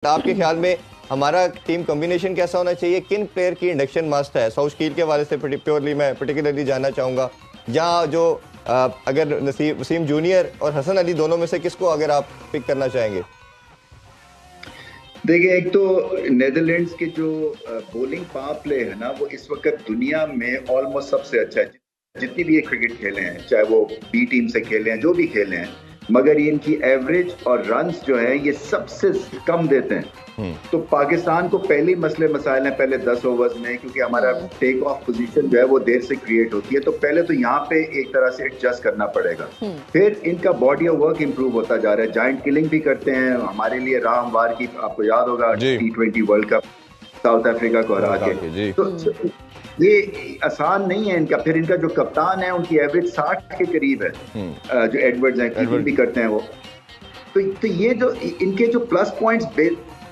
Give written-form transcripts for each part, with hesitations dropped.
आपके ख्याल में हमारा टीम कॉम्बिनेशन कैसा होना चाहिए? किन प्लेयर की इंडक्शन मस्ट है? शकील के वाले से प्योरली मैं पर्टिकुलरली जानना चाहूँगा, या जो अगर वसीम जूनियर और हसन अली दोनों में से किसको अगर आप पिक करना चाहेंगे? देखिए, एक तो नेदरलैंड्स के जो बॉलिंग पावर प्ले है ना, वो इस वक्त दुनिया में ऑलमोस्ट सबसे अच्छा है। जितनी भी ये क्रिकेट खेले हैं, चाहे वो बी टीम से खेले हैं, जो भी खेले हैं, मगर ये इनकी एवरेज और रन्स जो है ये सबसे कम देते हैं। तो पाकिस्तान को पहले मसले मसाइल हैं पहले 10 ओवर्स में, क्योंकि हमारा टेक ऑफ पोजीशन जो है वो देर से क्रिएट होती है। तो पहले तो यहाँ पे एक तरह से एडजस्ट करना पड़ेगा। फिर इनका बॉडी ऑफ वर्क इंप्रूव होता जा रहा है। जाइंट किलिंग भी करते हैं हमारे लिए। राह हमवार की आपको याद होगा, T20 world cup south Africa को हरा के। तो ये आसान नहीं है इनका। फिर इनका जो कप्तान है उनकी एवरेज 60 के करीब है, जो एडवर्ड्स हैं, कीपिंग भी करते हैं वो। तो ये जो इनके जो प्लस पॉइंट्स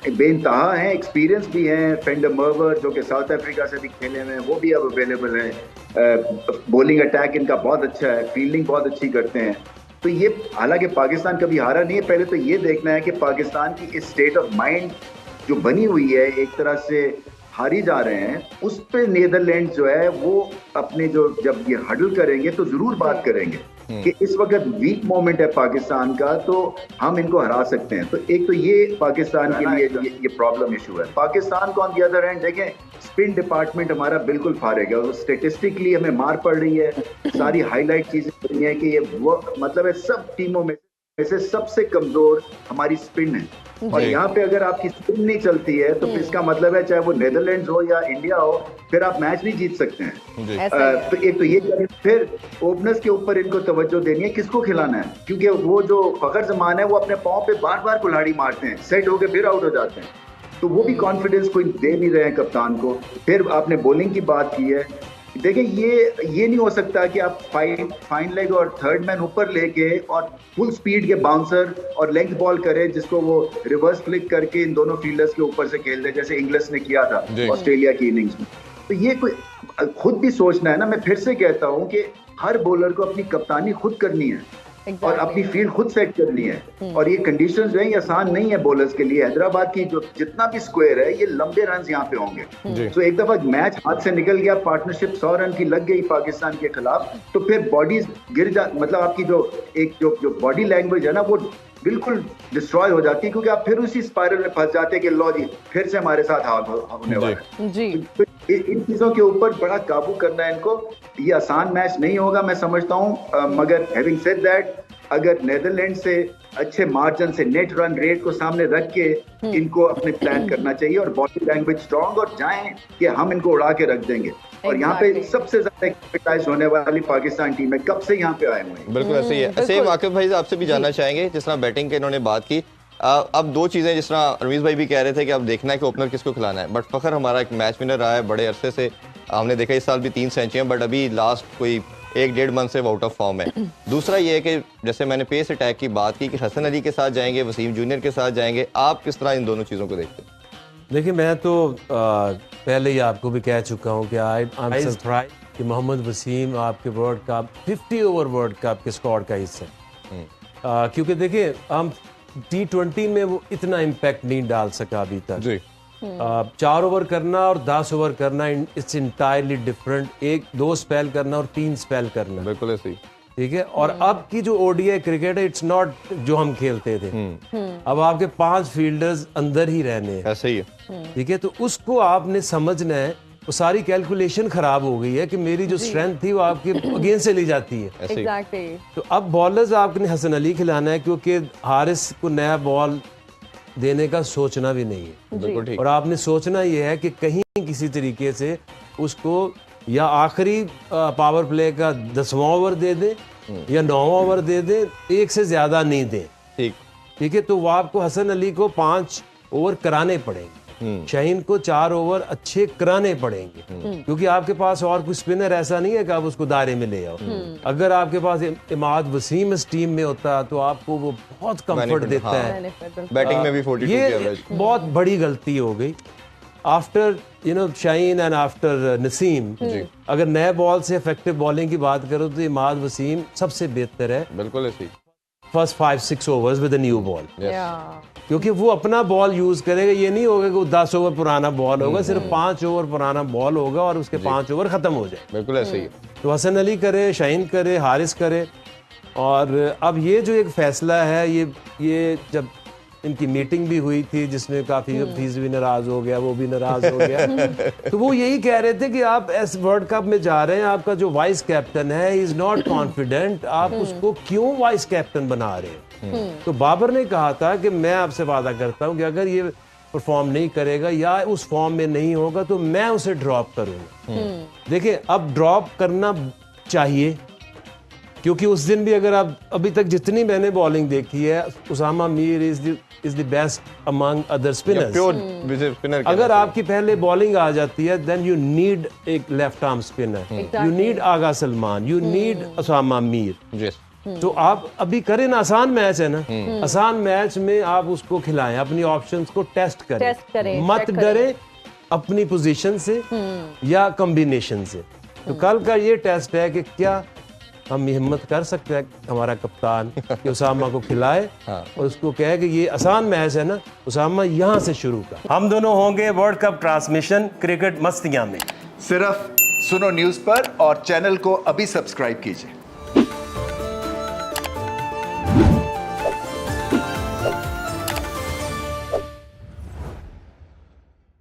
बेइंतहा हैं, एक्सपीरियंस भी हैं। फेंडर मर्वर जो कि साउथ अफ्रीका से भी खेले हुए हैं, वो भी अब अवेलेबल है। बॉलिंग अटैक इनका बहुत अच्छा है, फील्डिंग बहुत अच्छी करते हैं। तो ये, हालांकि पाकिस्तान कभी हारा नहीं है। पहले तो ये देखना है कि पाकिस्तान की इस स्टेट ऑफ माइंड जो बनी हुई है, एक तरह से हारी जा रहे हैं, उस पे नीदरलैंड जो है वो अपने जो जब ये हडल करेंगे तो जरूर बात करेंगे कि इस वक्त वीक मोमेंट है पाकिस्तान का, तो हम इनको हरा सकते हैं। तो एक तो ये पाकिस्तान के लिए ये प्रॉब्लम इशू है। पाकिस्तान को ऑन द अदर हैंड देखें, स्पिन डिपार्टमेंट हमारा बिल्कुल फारिग है और स्टेटिस्टिकली हमें मार पड़ रही है। सारी हाईलाइट चीजें हो रही है कि ये वो मतलब है सब टीमों में से सबसे कमजोर हमारी स्पिन है। और यहाँ पे अगर आपकी स्पिन नहीं चलती है तो इसका मतलब है, चाहे वो नेदरलैंड्स हो या इंडिया हो, फिर आप मैच नहीं जीत सकते हैं। तो एक तो ये करें, फिर ओपनर्स के ऊपर इनको तवज्जो देनी है, किसको खिलाना है। क्योंकि वो जो फखर जमान है वो अपने पाँव पे बार बार कुल्हाड़ी मारते हैं, सेट होके फिर आउट हो जाते हैं। तो वो भी कॉन्फिडेंस कोई दे नहीं रहे हैं कप्तान को। फिर आपने बॉलिंग की बात की है। देखिए, ये नहीं हो सकता कि आप फाइन लेग और थर्ड मैन ऊपर लेके और फुल स्पीड के बाउंसर और लेंथ बॉल करे, जिसको वो रिवर्स फ्लिक करके इन दोनों फील्डर्स के ऊपर से खेल दे, जैसे इंग्लिश ने किया था ऑस्ट्रेलिया की इनिंग्स में। तो ये कोई खुद भी सोचना है ना। मैं फिर से कहता हूं कि हर बॉलर को अपनी कप्तानी खुद करनी है और अपनी फील्ड खुद सेट करनी है। और ये कंडीशंस जो है ये आसान नहीं है बॉलर्स के लिए। हैदराबाद की जो जितना भी स्क्वायर है, ये लंबे रन यहाँ पे होंगे। तो एक दफा मैच हाथ से निकल गया, पार्टनरशिप 100 रन की लग गई पाकिस्तान के खिलाफ, तो फिर बॉडीज गिर जा, मतलब आपकी जो बॉडी लैंग्वेज है ना, वो बिल्कुल डिस्ट्रॉय हो जाती है। क्योंकि आप फिर उसी स्पाइरल में फंस जाते हैं कि लो जी फिर से हमारे साथ होने वाला है। तो इन चीजों के ऊपर बड़ा काबू करना है इनको। ये आसान मैच नहीं होगा मैं समझता हूं, मगर हैविंग सेड दैट, अगर नेदरलैंड से अच्छे मार्जिन से नेट रन रेट को सामने रख के इनको अपने प्लान करना चाहिए और बॉडी लैंग्वेज स्ट्रांग और जाएं कि हम इनको उड़ा के रख देंगे। और यहाँ पे सबसे ज्यादा एक्सपेक्टाइज होने वाली पाकिस्तान टीम है, कब से यहाँ पे आए हुए हैं। बिल्कुल ऐसे ही है। ऐसे वाकिफ भाई आपसे भी जानना चाहेंगे, जिस तरह बैटिंग के इन्होंने बात की, अब दो चीजें, जिस तरह रमीज भाई भी कह रहे थे कि अब देखना है कि ओपनर किसको खिलाना है, बट फखर हमारा एक मैच विनर रहा है बड़े अरसे से। हमने देखा इस साल भी 3 सेंचुरियां, बट अभी लास्ट कोई 1-1.5 मंथ से आउट ऑफ फॉर्म है। दूसरा ये है कि जैसे मैंने पेस अटैक की बात की कि हसन अली के साथ जाएंगे, वसीम जूनियर के साथ जाएंगे, आप किस तरह इन दोनों चीज़ों को देखते हैं? देखिए, मैं तो पहले ही आपको भी कह चुका हूँ कि आई एम सरप्राइज कि मोहम्मद वसीम आपके world cup 50 over world cup के स्क्वाड का हिस्सा है। क्योंकि देखिए, हम T20 में वो इतना इम्पैक्ट नहीं डाल सका अभी तक जी। 4 ओवर करना और 10 ओवर करना, इट्स इंटायरली डिफरेंट। 1-2 स्पेल करना और 3 स्पेल करना, बिल्कुल ऐसे ही, ठीक है। और अब की जो ODI क्रिकेट है, इट्स नॉट जो हम खेलते थे। अब आपके 5 फील्डर्स अंदर ही रहने हैं, ऐसे ही है, ठीक है। तो उसको आपने समझना है। वो सारी कैलकुलेशन खराब हो गई है कि मेरी जो स्ट्रेंथ थी वो आपके अगेंस्ट से ली जाती है। exactly. तो अब बॉलर्स आपने हसन अली खिलाना है, क्योंकि हारिस को नया बॉल देने का सोचना भी नहीं है। और आपने सोचना ये है कि कहीं किसी तरीके से उसको या आखिरी पावर प्ले का 10वां ओवर दे दे या 9वां ओवर दे दे, एक से ज्यादा नहीं दे, ठीक है। तो वो आपको हसन अली को 5 ओवर कराने पड़ेंगे, शाहीन को 4 ओवर अच्छे कराने पड़ेंगे, क्योंकि आपके पास और कोई स्पिनर ऐसा नहीं है कि आप उसको दायरे में ले आओ। अगर आपके पास इमाद वसीम इस टीम में होता तो आपको वो बहुत कंफर्ट देता है। बैटिंग में भी 42 की एवरेज, बहुत बड़ी गलती हो गई after Shaheen and after Naseem. अगर नए बॉल से इफेक्टिव बॉलिंग की बात करो तो इमाद वसीम सबसे बेहतर है। बिल्कुल ऐसे ही। First 5-6 overs with a new ball, Yeah. क्योंकि वो अपना बॉल यूज करेगा। ये नहीं होगा कि वो 10 ओवर पुराना बॉल होगा, सिर्फ 5 ओवर पुराना बॉल होगा और उसके 5 ओवर खत्म हो जाए। बिल्कुल ऐसे ही है। तो हसन अली करे, शाहीन करे, हारिस करे। और अब ये जो एक फैसला है, ये जब इनकी मीटिंग भी हुई थी जिसमें काफी हफीज भी नाराज हो गया, वो भी नाराज हो गया। तो वो यही कह रहे थे कि आप इस वर्ल्ड कप में जा रहे हैं, आपका जो वाइस कैप्टन है इज नॉट कॉन्फिडेंट, आप उसको क्यों वाइस कैप्टन बना रहे हैं। तो बाबर ने कहा था कि मैं आपसे वादा करता हूं कि अगर ये परफॉर्म नहीं करेगा या उस फॉर्म में नहीं होगा तो मैं उसे ड्रॉप करूंगा। देखिए, अब ड्रॉप करना चाहिए, क्योंकि उस दिन भी अगर आप अभी तक जितनी मैंने बॉलिंग देखी है, Usama Mir is the best among other spinners. Pure spinner. अगर आपकी पहले बॉलिंग आ जाती है, देन यू नीड एक left arm spinner, you need Agha Salman, you need Usama Mir. तो आप अभी करें ना, आसान मैच है ना, आसान मैच में आप उसको खिलाएं, अपनी ऑप्शंस को टेस्ट करें, मत डरें अपनी पोजीशन से या कॉम्बिनेशन से। तो कल का ये टेस्ट है कि क्या हम हिम्मत कर सकते हैं हमारा कप्तान कि उसामा को खिलाए और उसको कहे कि ये आसान मैच है ना, उसामा यहाँ से शुरू कर। हम दोनों होंगे वर्ल्ड कप ट्रांसमिशन क्रिकेट मस्तियाँ में, सिर्फ सुनो न्यूज़ पर, और चैनल को अभी सब्सक्राइब कीजिए।